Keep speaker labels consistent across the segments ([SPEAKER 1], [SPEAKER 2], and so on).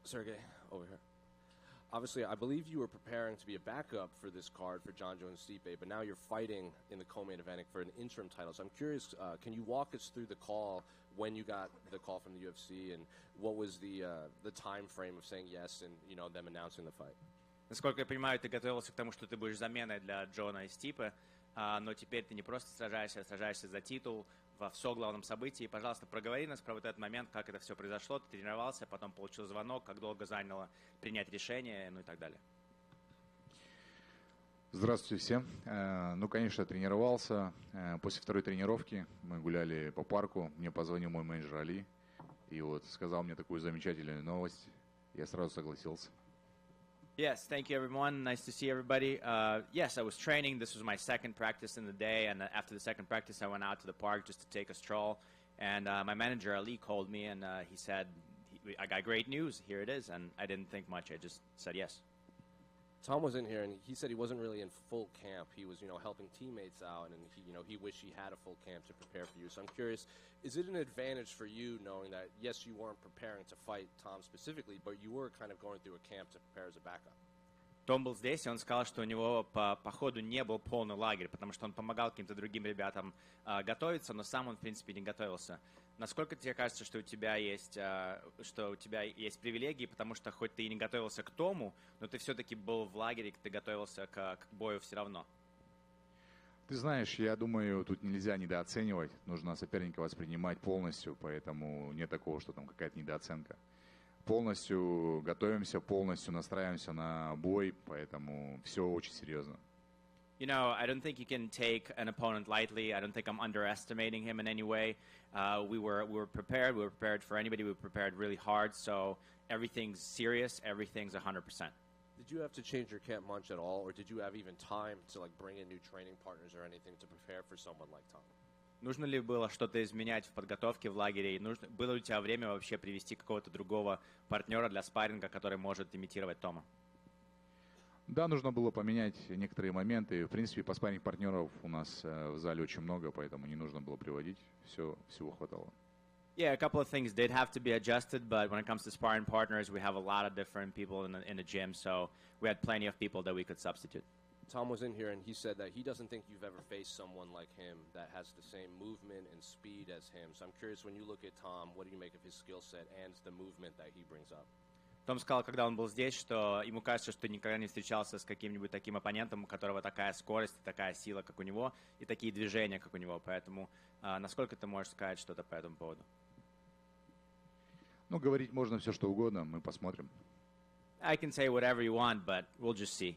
[SPEAKER 1] Sergei, over here. Obviously, I believe you were preparing to be a backup for this card for Jon Jones Stipe, but now you're fighting in the co-main event for an interim title. So I'm curious, can you walk us through the call when you got the call from the UFC, and what was the time frame of saying yes and them announcing the fight?
[SPEAKER 2] Насколько я понимаю, ты готовился к тому, что ты будешь заменой для Джона и Стипа, но теперь ты не просто сражаешься, а сражаешься за титул в соглавном событии. Пожалуйста, проговори нас про вот этот момент, как это все произошло, ты тренировался, потом получил звонок, как долго заняло принять решение, ну и так далее.
[SPEAKER 3] Здравствуйте всем. Ну, конечно, тренировался. После второй тренировки мы гуляли по парку. Мне позвонил мой менеджер Али и вот сказал мне такую замечательную новость. Я сразу согласился.
[SPEAKER 2] Yes, thank you, everyone. Nice to see everybody. Yes, I was training. This was my second practice in the day, and after the second practice, I went out to the park just to take a stroll. And my manager, Ali, called me, and he said, I got great news. Here it is. And I didn't think much. I just said yes.
[SPEAKER 1] Tom was in here, and he said he wasn't really in full camp. He was, helping teammates out, and he wished he had a full camp to prepare for you. So I'm curious, is it an advantage for you knowing that, yes, you weren't preparing to fight Tom specifically, but you were kind of going through a camp to prepare as a backup?
[SPEAKER 2] Том был здесь, и он сказал, что у него по ходу не был полный лагерь, потому что он помогал каким-то другим ребятам готовиться, но сам он, в принципе, не готовился. Насколько тебе кажется, что у тебя есть привилегии, потому что хоть ты и не готовился к тому, но ты все-таки был в лагере, ты готовился к бою все равно?
[SPEAKER 3] Ты знаешь, я думаю, тут нельзя недооценивать. Нужно соперника воспринимать полностью, поэтому нет такого, что там какая-то недооценка. Полностью готовимся, полностью настраиваемся на бой, поэтому все очень серьезно.
[SPEAKER 2] I don't think you can take an opponent lightly. I don't think I'm underestimating him in any way. We were prepared. We were prepared for anybody. We were prepared really hard. So everything's serious. Everything's 100%.
[SPEAKER 1] Did you have to change your camp much at all, or did you have even time to bring in new training partners or anything to prepare for someone like Tom?
[SPEAKER 2] Нужно ли было что-то изменять в подготовке в лагере? Было ли у тебя время вообще привести какого-то другого партнера для спарринга, который может имитировать Тома?
[SPEAKER 3] Да, нужно было поменять некоторые моменты. В принципе, по спарринг-партнеров у нас в зале очень много, поэтому не нужно было приводить. Всего хватало.
[SPEAKER 2] Yeah, a couple of things did have to be adjusted, but when it comes to sparring partners, we have a lot of different people in the gym, so we had plenty of people that we could substitute.
[SPEAKER 1] Tom was in here, and he said that he doesn't think you've ever faced someone like him that has the same movement and speed as him. So I'm curious, when you look at Tom, what do you make of his skill set and the movement that he brings up?
[SPEAKER 2] Том сказал, когда он был здесь, что ему кажется, что никогда не встречался с каким-нибудь таким оппонентом, у которого такая скорость, такая сила, как у него, и такие движения, как у него. Поэтому насколько ты можешь сказать что-то по этому поводу?
[SPEAKER 3] Ну, говорить можно все, что угодно, мы посмотрим.
[SPEAKER 2] I can say whatever you want, but we'll just see.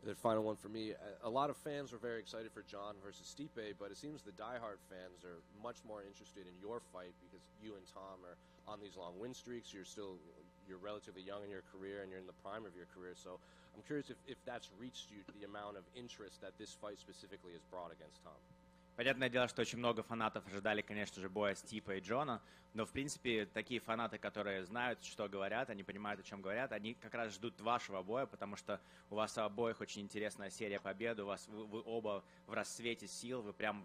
[SPEAKER 1] The final one for me, a lot of fans were very excited for Jon versus Stipe, but it seems the diehard fans are much more interested in your fight because you and Tom are on these long win streaks. You're relatively young in your career, and you're in the prime of your career. So I'm curious if that's reached you, the amount of interest that this fight specifically has brought against Tom.
[SPEAKER 2] Понятное дело, что очень много фанатов ожидали, конечно же, боя Стипа и Джона, но, в принципе, такие фанаты, которые знают, что говорят, они понимают, о чем говорят, они как раз ждут вашего боя, потому что у вас у обоих очень интересная серия побед, вы оба в расцвете сил, вы прям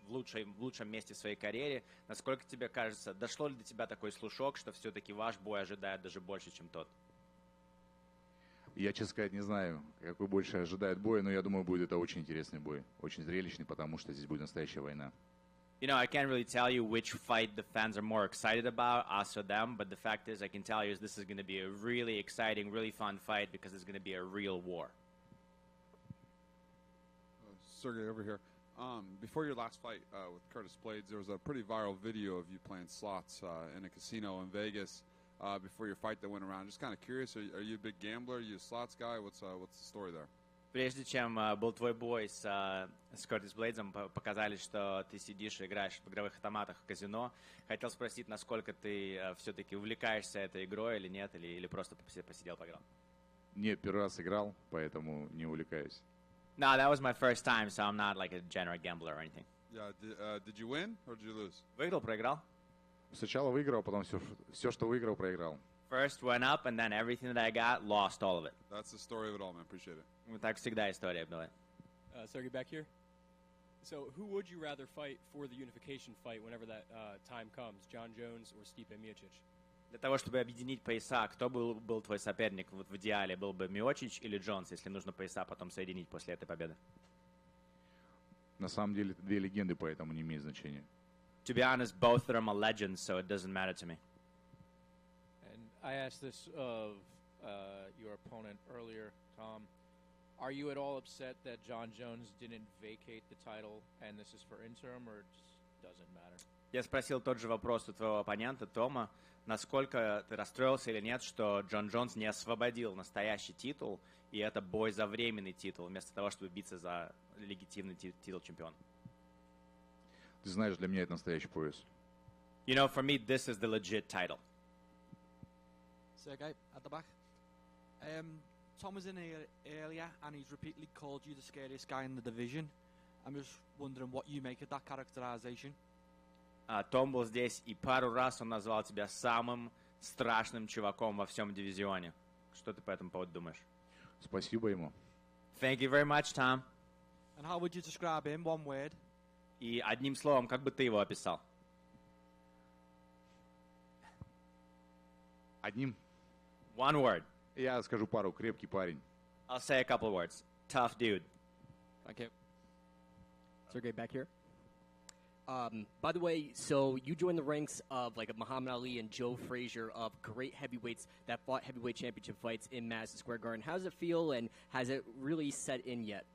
[SPEAKER 2] в лучшем месте в своей карьере. Насколько тебе кажется, дошло ли до тебя такой слушок, что все-таки ваш бой ожидает даже больше, чем тот?
[SPEAKER 3] Я, честно сказать, не знаю, какой больше ожидает бой, но я думаю, будет это очень интересный бой, очень зрелищный, потому что здесь будет настоящая война.
[SPEAKER 2] I can't really tell you which fight the fans are more excited about, us or them, but the fact is, I can tell you this is going to be a really exciting, really fun fight because it's going to be a real war.
[SPEAKER 4] Sergei, over here. Before your last fight with Curtis Blades, there was a pretty viral video of you playing slots in a casino in Vegas. Before your fight that went around. Just kind of curious, are you a big gambler? Are you a slots guy? What's the story there?
[SPEAKER 2] Прежде чем был твой бой с Кертис Блейдсом, показали, что ты сидишь и играешь в игровых автоматах в казино. Хотел спросить, насколько ты все-таки увлекаешься этой игрой или нет, или просто посидел, поиграл?
[SPEAKER 3] Нет, первый раз играл, поэтому не увлекаюсь.
[SPEAKER 2] No, that was my first time, so I'm not like a general gambler or anything.
[SPEAKER 4] Yeah, did you win or did you lose?
[SPEAKER 2] Выиграл, проиграл?
[SPEAKER 3] Сначала выиграл, потом все, что выиграл, проиграл.
[SPEAKER 2] First went up, and then everything that I got, lost all of it.
[SPEAKER 4] That's the story of it all, man. Appreciate it.
[SPEAKER 2] Так всегда история была.
[SPEAKER 5] Sergey, back here. So, who would you rather fight for the unification fight whenever that time comes, Jon Jones or Stipe Miocic?
[SPEAKER 2] Для того, чтобы объединить пояса, кто был твой соперник вот в идеале? Был бы Миочич или Джонс, если нужно пояса потом соединить после этой победы?
[SPEAKER 3] На самом деле, это две легенды, поэтому не имеет значения.
[SPEAKER 2] To be honest, both of them are legends, so it doesn't matter to me.
[SPEAKER 6] And I asked this of your opponent earlier, Tom. Are you at all upset that John Jones didn't vacate the title and this is for interim, or it just doesn't matter?
[SPEAKER 2] Я спросил тот же вопрос у твоего оппонента, Тома. Насколько ты расстроился или нет, что Джон Джонс не освободил настоящий титул, и это бой за временный титул, вместо того, чтобы биться за легитимный титул чемпиона?
[SPEAKER 3] Ты знаешь, для меня это настоящий пояс.
[SPEAKER 2] You know, for me, this is the legit title.
[SPEAKER 7] Sergei, at the back. Tom was in here earlier, and he's repeatedly called you the scariest guy in the division. I'm just wondering what you make of that characterization.
[SPEAKER 2] Том был здесь, и пару раз он назвал тебя самым страшным чуваком во всем дивизионе. Что ты по этому поводу думаешь?
[SPEAKER 3] Спасибо ему.
[SPEAKER 2] Thank you very much, Tom.
[SPEAKER 7] And how would you describe him, one word?
[SPEAKER 2] И одним словом, как бы ты его описал?
[SPEAKER 3] Одним.
[SPEAKER 2] One word.
[SPEAKER 3] Я скажу пару. Крепкий парень.
[SPEAKER 2] I'll say a couple words. Tough dude.
[SPEAKER 8] Thank you. Sergey, back here. By the way, so you joined the ranks of like a Muhammad Ali and Joe Frazier of great heavyweights that fought heavyweight championship fights in Madison Square Garden. How does it feel, and has it really set in yet?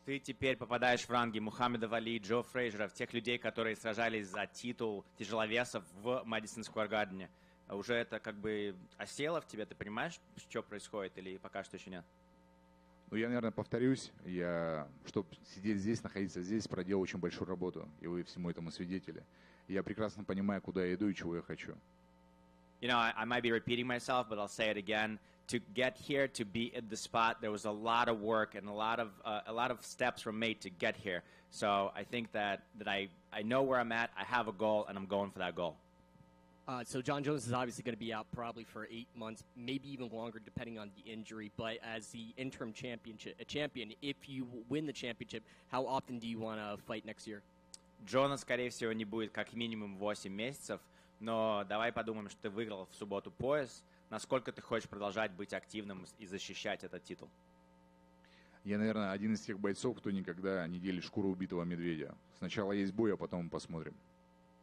[SPEAKER 2] Ты теперь попадаешь в ранги Мухаммеда Али, Джо Фрейзеров, тех людей, которые сражались за титул тяжеловесов в Мэдисон Сквер Гардене. Уже это как бы осело в тебе, ты понимаешь, что происходит, или пока что еще нет?
[SPEAKER 3] Ну, я, наверное, повторюсь. Чтобы сидеть здесь, находиться здесь, проделал очень большую работу. И вы всему этому свидетели. Я прекрасно понимаю, куда я иду и чего я хочу.
[SPEAKER 2] You know, I might be repeating myself, but I'll say it again. To get here, to be at the spot, there was a lot of work and a lot of steps were made to get here. So I think that I know where I'm at, I have a goal, and I'm going for that goal.
[SPEAKER 8] So John Jones is obviously going to be out probably for 8 months, maybe even longer, depending on the injury. But as the interim champion, if you win the championship, how often do you want to fight next year?
[SPEAKER 2] Джона, скорее всего, не будет как минимум 8 месяцев, но давай подумаем, что ты выиграл в субботу пояс. Насколько ты хочешь продолжать быть активным и защищать этот титул?
[SPEAKER 3] Я, наверное, один из тех бойцов, кто никогда не делит шкуру убитого медведя. Сначала есть бой, а потом посмотрим.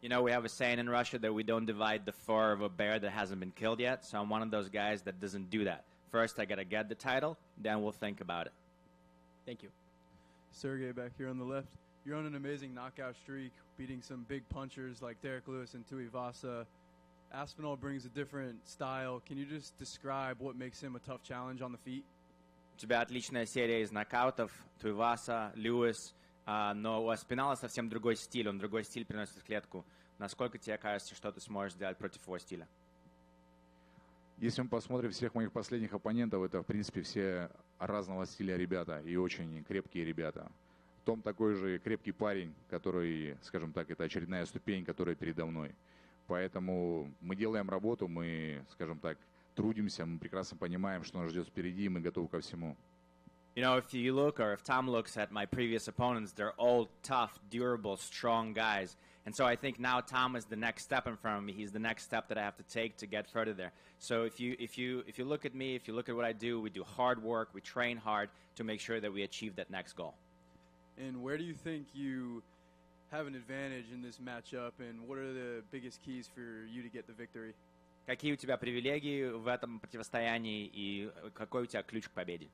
[SPEAKER 2] You know, we have a saying in Russia that we don't divide the fur of a bear that hasn't been killed yet. So I'm one of those guys that doesn't do that. First, I got to get the title, then we'll think about it.
[SPEAKER 8] Thank you.
[SPEAKER 5] Sergey back here on the left. You're on an amazing knockout streak, beating some big punchers like Derek Lewis and Tuivasa. Aspinall brings a different style. Can you just describe what makes him a tough challenge on the feet?
[SPEAKER 2] У тебя отличная серия из нокаутов. Туиваса, Льюис. Но у Аспинала совсем другой стиль. Он другой стиль приносит в клетку. Насколько тебе кажется, что ты сможешь сделать против его стиля?
[SPEAKER 3] Если мы посмотрим всех моих последних оппонентов, это, в принципе, все разного стиля ребята и очень крепкие ребята. Том такой же крепкий парень, который, скажем так, это очередная ступень, которая передо мной. Поэтому мы делаем работу, мы, скажем так, трудимся, мы прекрасно понимаем, что нас ждет впереди, и мы готовы ко всему.
[SPEAKER 2] You know, if you look, or if Tom looks at my previous opponents, they're all tough, durable, strong guys. And so I think now Tom is the next step in front of me. He's the next step that I have to take to get further there. So if you look at me, if you look at what I do, we do hard work, we train hard to make sure that we achieve that next goal.
[SPEAKER 5] And where do you think you have an advantage in this matchup, and what are the biggest keys for you to get the victory?
[SPEAKER 2] Какие у тебя привилегии в этом противостоянии и какой у тебя ключ к победе?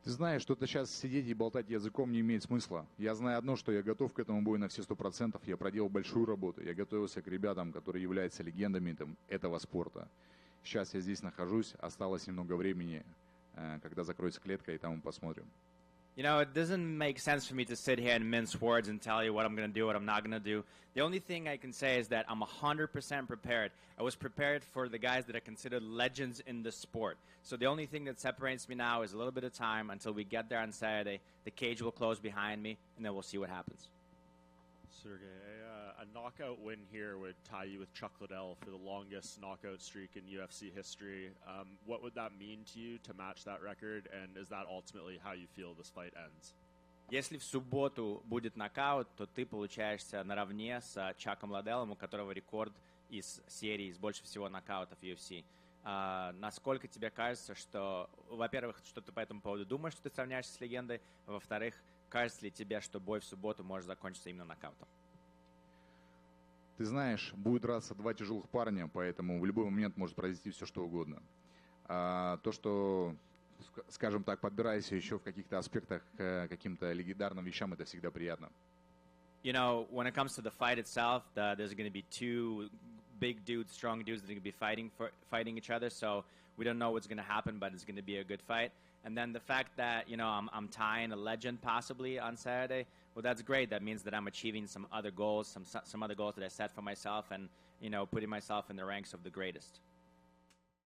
[SPEAKER 3] Ты знаешь, что-то сейчас сидеть и болтать языком не имеет смысла. Я знаю одно, что я готов к этому бою на все 100%. Я проделал большую работу. Я готовился к ребятам, которые являются легендами этого спорта. Сейчас я здесь нахожусь. Осталось немного времени, когда закроется клетка, и там мы посмотрим.
[SPEAKER 2] You know, it doesn't make sense for me to sit here and mince words and tell you what I'm going to do, what I'm not going to do. The only thing I can say is that I'm 100% prepared. I was prepared for the guys that are considered legends in the sport. So the only thing that separates me now is a little bit of time until we get there on Saturday. The cage will close behind me, and then we'll see what happens.
[SPEAKER 9] Sergey, a knockout win here would tie you with Chuck Liddell for the longest knockout streak in UFC history. What would that mean to you to match that record, and is that ultimately how you feel this fight ends?
[SPEAKER 2] Если в субботу будет нокаут, то ты получаешься наравне с Чаком Ладеллом, у которого рекорд из серии с больше всего нокаутов UFC. Насколько тебе кажется, что, во-первых, что ты по этому поводу думаешь, что ты сравняешься с легендой, во-вторых, кажется ли тебе, что бой в субботу может закончиться именно нокаутом?
[SPEAKER 3] Ты знаешь, будет драться два тяжелых парня, поэтому в любой момент может произойти все, что угодно. То, что, скажем так, подбирайся еще в каких-то аспектах к каким-то легендарным вещам, это всегда приятно.
[SPEAKER 2] You know, when it comes to the fight itself, there's going to be two big dudes, strong dudes that are going to be fighting each other. So we don't know what's going to happen, but it's going to be a good fight. And then the fact that, you know, I'm tying a legend possibly on Saturday, well, that's great. That means that I'm achieving some other goals, some other goals that I set for myself and, you know, putting myself in the ranks of the greatest.